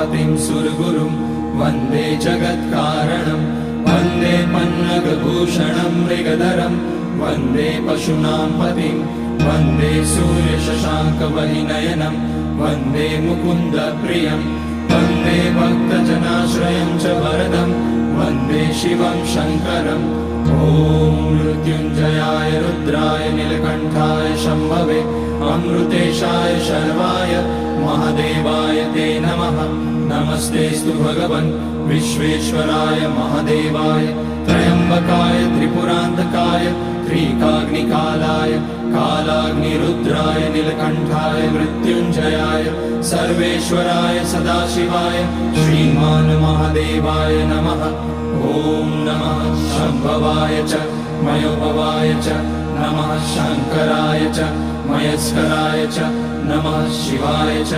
उमापतिं सुरगुरुं वन्दे जगत्कारणं वन्दे पन्नगभूषणं मृगधरं वन्दे पशूनां पतिं वन्दे सूर्यशशाङ्कवहिनयनं वन्दे मुकुन्दप्रियं वन्दे भक्तजनाश्रयं च वरदं वन्दे शिवं शङ्करम् ॐ मृत्युञ्जयाय रुद्राय नीलकण्ठाय शम्भवे अमृतेशाय शर्वाय महादेवाय ते नमः। नमस्तेस्तु भगवन् विश्वेश्वराय महादेवाय त्र्यम्बकाय त्रिपुरान्तकाय त्रिकाग्निकालाय कालाग्निरुद्राय नीलकण्ठाय मृत्युञ्जयाय सर्वेश्वराय सदाशिवाय श्रीमान् महादेवाय नमः। ॐ नमः शम्भवाय च मयोभवाय च नमः शङ्कराय च मयस्कराय च नमः शिवाय च